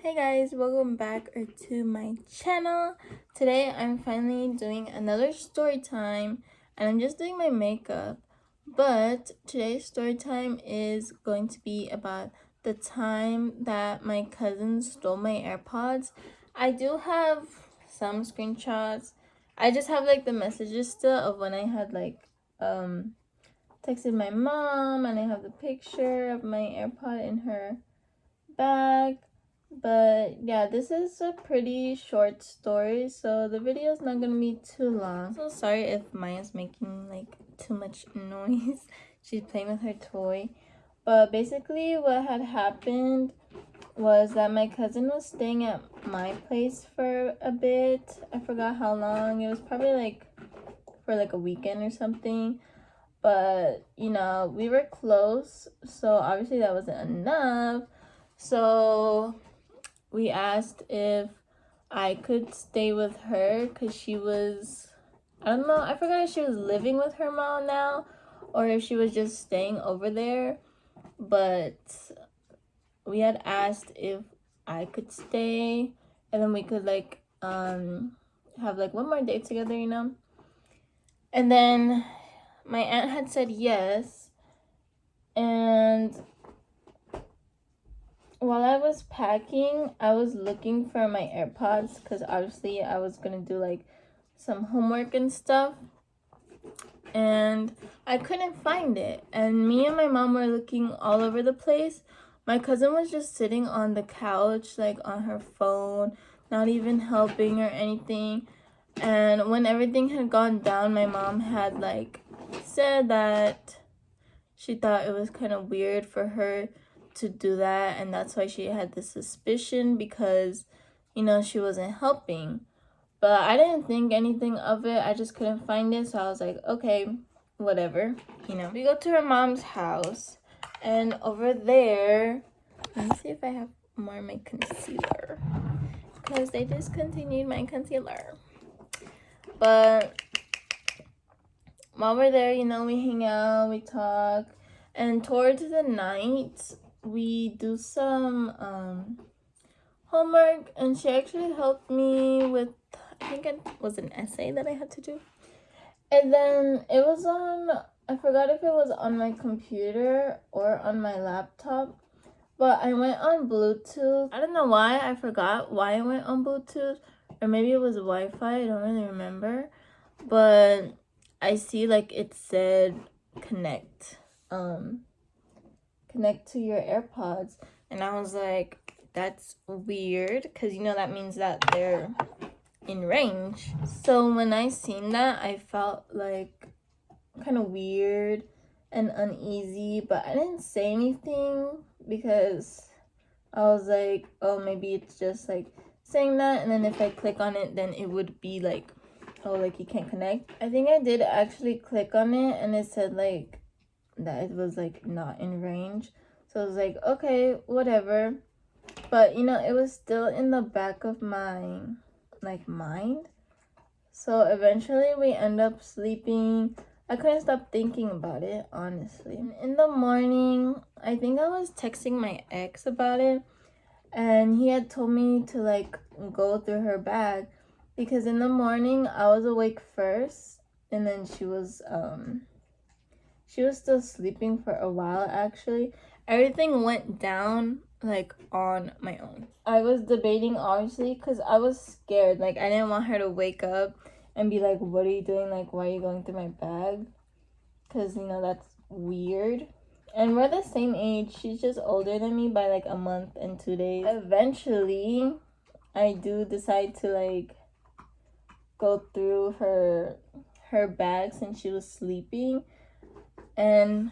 Hey guys, welcome back to my channel. Today I'm finally doing another story time and I'm just doing my makeup. But today's story time is going to be about the time that my cousin stole my AirPods. I do have some screenshots. I just have like the messages still of when I had texted my mom, and I have the picture of my AirPod in her bag. But yeah, this is a pretty short story, so the video is not gonna be too long. So sorry if Maya's making like too much noise. She's playing with her toy. But basically what had happened was that my cousin was staying at my place for a bit. I forgot how long. It was probably like for like a weekend or something. But you know, we were close, so obviously that wasn't enough. So we asked if I could stay with her because she was, I don't know, I forgot if she was living with her mom now or if she was just staying over there. But we had asked if I could stay and then we could have like one more day together, you know? And then my aunt had said yes, and while I was packing, I was looking for my AirPods because obviously I was gonna do like some homework and stuff, and I couldn't find it. And me and my mom were looking all over the place. My cousin was just sitting on the couch, like on her phone, not even helping or anything. And when everything had gone down, my mom had like said that she thought it was kind of weird for her to do that, and that's why she had the suspicion because, you know, she wasn't helping. But I didn't think anything of it. I just couldn't find it, so I was like, okay, whatever, you know. We go to her mom's house, and over there, let me see if I have more of my concealer because they discontinued my concealer. But while we're there, you know, we hang out, we talk, and towards the night we do some homework, and she actually helped me with, I think it was an essay that I had to do. And then it was on, I forgot if it was on my computer or on my laptop, but I went on Bluetooth. I don't know why, I forgot why I went on Bluetooth, or maybe it was Wi-Fi, I don't really remember. But I see like it said connect to your AirPods, and I was like, that's weird because, you know, that means that they're in range. So when I seen that, I felt like kind of weird and uneasy, but I didn't say anything because I was like, oh, maybe it's just like saying that, and then if I click on it, then it would be like, oh, like you can't connect. I think I did actually click on it, and it said like that it was like not in range. So I was like, okay, whatever. But you know, it was still in the back of my like mind. So eventually we end up sleeping. I couldn't stop thinking about it, honestly. In the morning, I think I was texting my ex about it, and he had told me to like go through her bag because in the morning I was awake first, and then she was still sleeping for a while. Actually, everything went down like on my own. I was debating, obviously, because I was scared. Like, I didn't want her to wake up and be like, what are you doing? Like, why are you going through my bag? Because, you know, that's weird. And we're the same age. She's just older than me by like a month and 2 days. Eventually, I do decide to like go through her bag since she was sleeping. And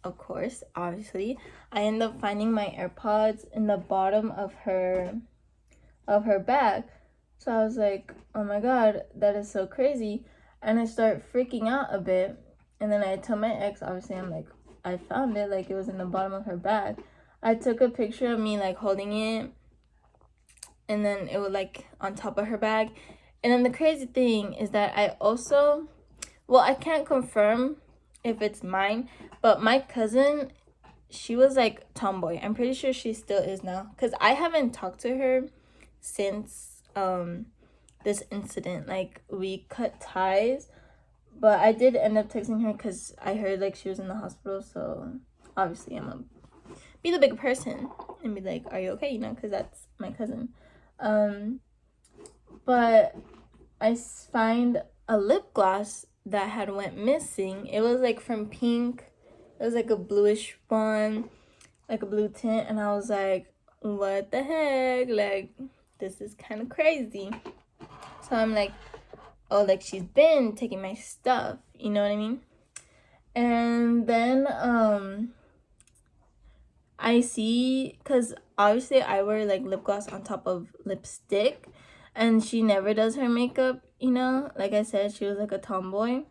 of course, obviously, I end up finding my AirPods in the bottom of her bag. So I was like, oh my god, that is so crazy. And I start freaking out a bit. And then I tell my ex, obviously, I'm like, I found it, like it was in the bottom of her bag. I took a picture of me like holding it, and then it was like on top of her bag. And then the crazy thing is that I also, well, I can't confirm if it's mine, but my cousin she was like tomboy. I'm pretty sure she still is now, because I haven't talked to her since this incident. Like, we cut ties, but I did end up texting her because I heard like she was in the hospital. So obviously I'm gonna be the big person and be like, are you okay, you know, because that's my cousin. But I find a lip gloss that had went missing. It was like from Pink. It was like a bluish one, like a blue tint, and I was like, what the heck? Like, this is kind of crazy. So I'm like, oh, like she's been taking my stuff, you know what I mean? And then I see, because obviously I wear like lip gloss on top of lipstick, and she never does her makeup, you know? Like I said, she was like a tomboy.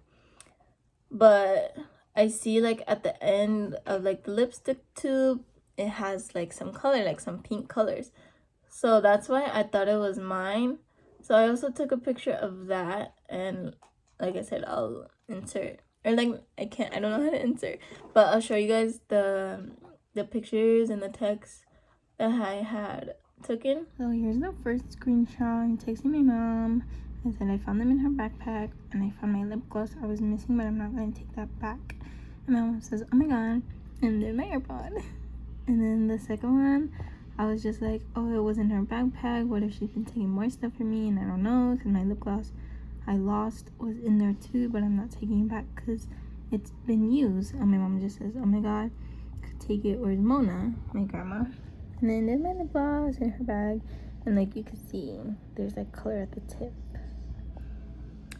But I see like at the end of like the lipstick tube, it has like some color, like some pink colors. So that's why I thought it was mine. So I also took a picture of that, and like I said, I'll insert, or like I don't know how to insert, but I'll show you guys the pictures and the text that I had taken. So here's the first screenshot. I'm texting my mom. I said I found them in her backpack, and I found my lip gloss I was missing, but I'm not going to take that back. And my mom says, oh my god, and then my AirPod. And then the second one, I was just like, oh, it was in her backpack. What if she's been taking more stuff from me? And I don't know, because my lip gloss I lost was in there too, but I'm not taking it back because it's been used. And my mom just says, oh my god, take it. Where's Mona, my grandma? And then there's my lip gloss in her bag, and like you can see, there's like color at the tip.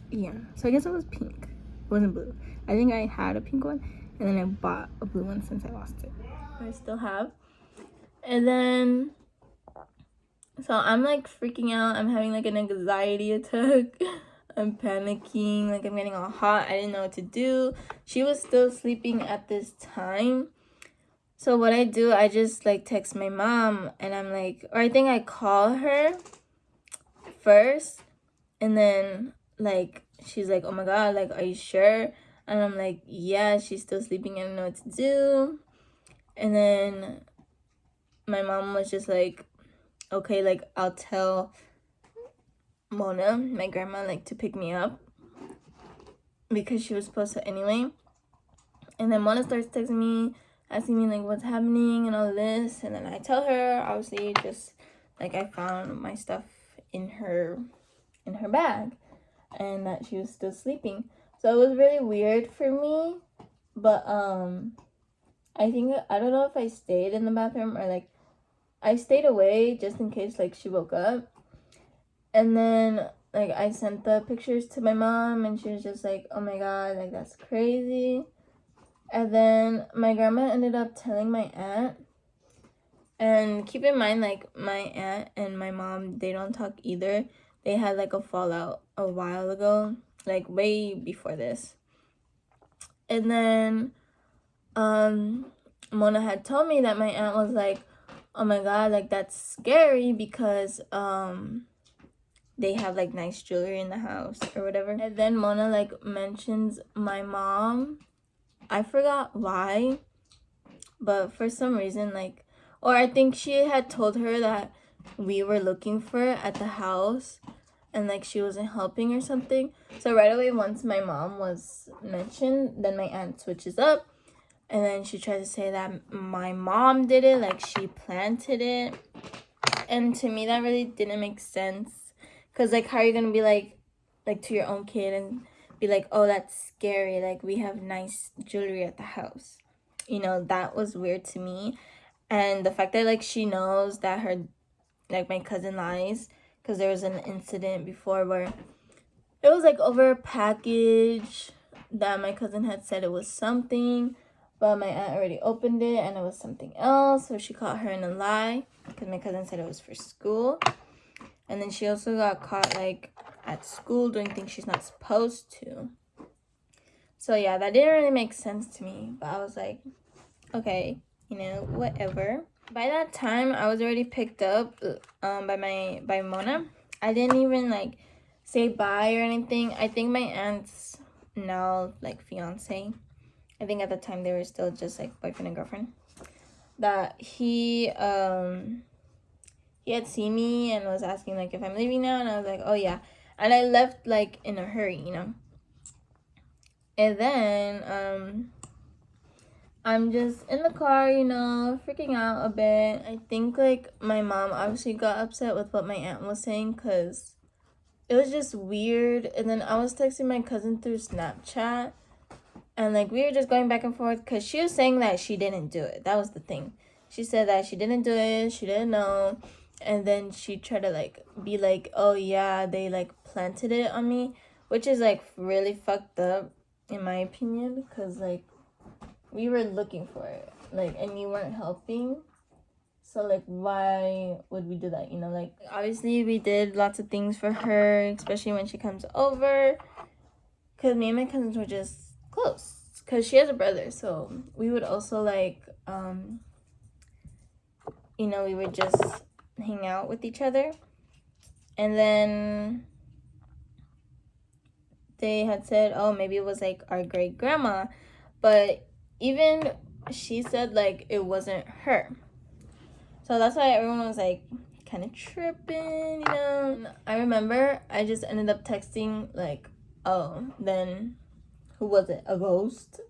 Yeah, so I guess it was pink. It wasn't blue. I think I had a pink one, and then I bought a blue one since I lost it. I still have. And then, so I'm like freaking out. I'm having like an anxiety attack. I'm panicking. Like, I'm getting all hot. I didn't know what to do. She was still sleeping at this time. So what I do, I just like text my mom, and I'm like, or I think I call her first, and then like she's like, oh my god, like, are you sure? And I'm like, yeah, she's still sleeping. I don't know what to do. And then my mom was just like, okay, like, I'll tell Mona, my grandma, like, to pick me up, because she was supposed to anyway. And then Mona starts texting me, asking me like what's happening and all this, and then I tell her, obviously, just like I found my stuff in her bag, and that she was still sleeping. So it was really weird for me. But I think, I don't know if I stayed in the bathroom, or like I stayed away just in case like she woke up. And then like I sent the pictures to my mom, and she was just like, oh my god, like, that's crazy. And then my grandma ended up telling my aunt. And keep in mind, like, my aunt and my mom, they don't talk either. They had like a fallout a while ago, like way before this. And then Mona had told me that my aunt was like, oh my god, like, that's scary, because they have like nice jewelry in the house or whatever. And then Mona like mentions my mom. I forgot why, but for some reason, like, or I think she had told her that we were looking for it at the house, and like she wasn't helping or something. So right away, once my mom was mentioned, then my aunt switches up, and then she tried to say that my mom did it, like she planted it. And to me, that really didn't make sense, because like, how are you gonna be like to your own kid and be like, oh, that's scary, like, we have nice jewelry at the house? You know, that was weird to me. And the fact that like she knows that her, like, my cousin lies, because there was an incident before where it was like over a package that my cousin had said it was something, but my aunt already opened it and it was something else. So she caught her in a lie, because my cousin said it was for school. And then she also got caught like at school doing things she's not supposed to. So yeah, that didn't really make sense to me, but I was like, okay, you know, whatever. By that time, I was already picked up by Mona. I didn't even like say bye or anything. I think my aunt's now like fiance, I think at the time they were still just like boyfriend and girlfriend. that he had seen me and was asking like if I'm leaving now, and I was like, oh yeah, and I left like in a hurry, you know. And then I'm just in the car, you know, freaking out a bit. I think like my mom obviously got upset with what my aunt was saying because it was just weird. And then I was texting my cousin through Snapchat, and like we were just going back and forth because she was saying that she didn't do it. That was the thing. She said that she didn't do it, she didn't know. And then she tried to like be like, oh yeah, they like planted it on me, which is like really fucked up in my opinion, because like we were looking for it, like, and you weren't helping. So like why would we do that, you know? Like obviously we did lots of things for her, especially when she comes over, because me and my cousins were just close because she has a brother. So we would also like you know, we would just hang out with each other. And then they had said, oh, maybe it was like our great grandma, but even she said like it wasn't her. So that's why everyone was like kind of tripping, you know. And I remember I just ended up texting like, oh, then who was it, a ghost?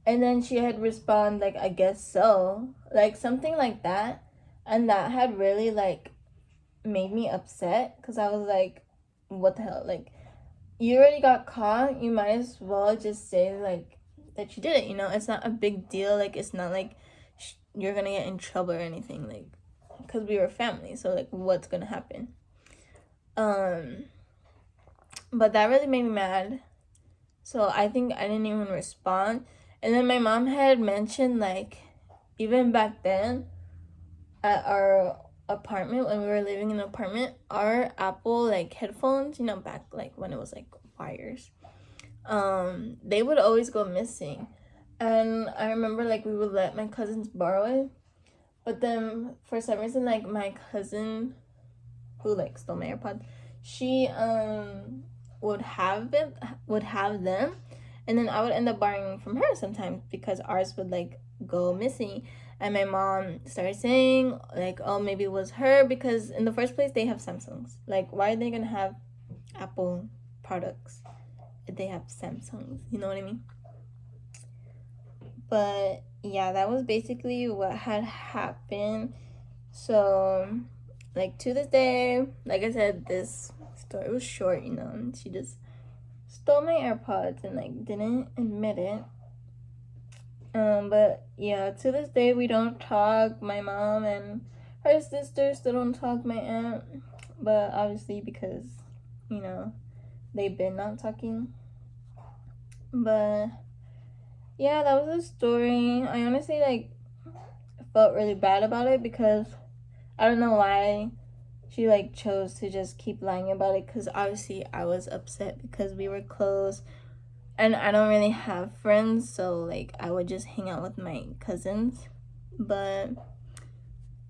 And then she had responded like, I guess so, like something like that. And that had really like made me upset because I was like, what the hell? Like, you already got caught, you might as well just say like that you did it, you know. It's not a big deal. Like it's not like you're gonna get in trouble or anything, like, because we were family. So like what's gonna happen? But that really made me mad. So I think I didn't even respond. And then my mom had mentioned like even back then at our apartment, when we were living in an apartment, our Apple like headphones, you know, back like when it was like wires, they would always go missing. And I remember like we would let my cousins borrow it, but then for some reason like my cousin who like stole my AirPods, she would have them, and then I would end up borrowing from her sometimes because ours would like go missing. And my mom started saying like, oh, maybe it was her, because in the first place they have Samsungs. Like why are they gonna have Apple products if they have Samsungs, you know what I mean? But yeah, that was basically what had happened. So like to this day, like I said, this story was short, you know, and she just stole my AirPods and like didn't admit it. But yeah, to this day we don't talk. My mom and her sister still don't talk, my aunt, but obviously because, you know, they've been not talking. But yeah, that was a story. I honestly like felt really bad about it because I don't know why she like chose to just keep lying about it, because obviously I was upset because we were close and I don't really have friends, so like I would just hang out with my cousins. But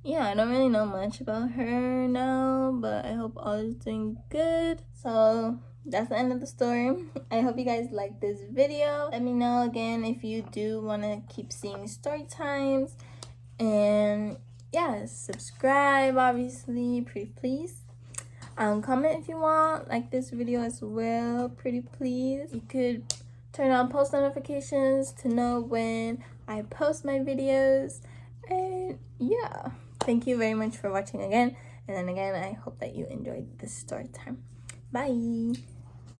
yeah, I don't really know much about her now, but I hope all is doing good. So that's the end of the story. I hope you guys like this video. Let me know again if you do want to keep seeing story times. And yeah, subscribe obviously, pretty please. Comment if you want, like this video as well, pretty please. You could turn on post notifications to know when I post my videos. And yeah, thank you very much for watching again. And then again, I hope that you enjoyed this story time. Bye.